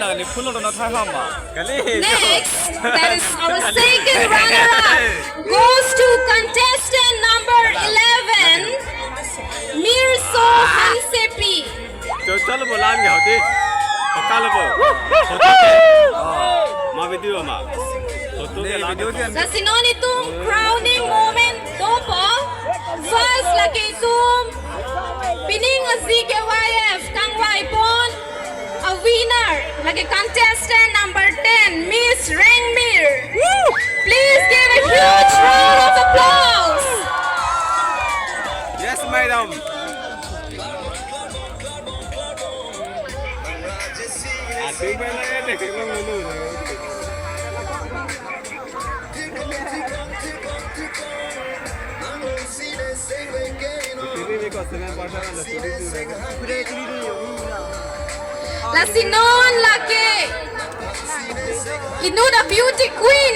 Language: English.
that is our second runner-up, goes to contestant number 11, Mirso Hansepi. चलो बोला नहीं होती पकाल बो माँ वीडियो माँ Sa sinonitum crowning moment topo, first lagi itum pining ZKYF kang waipon, a winner lagi contestant number 10, Miss Rengmir. Please give a huge round of applause. yes madam आती में लगे देखे लोग नूनू La sinon lagi inu the beauty queen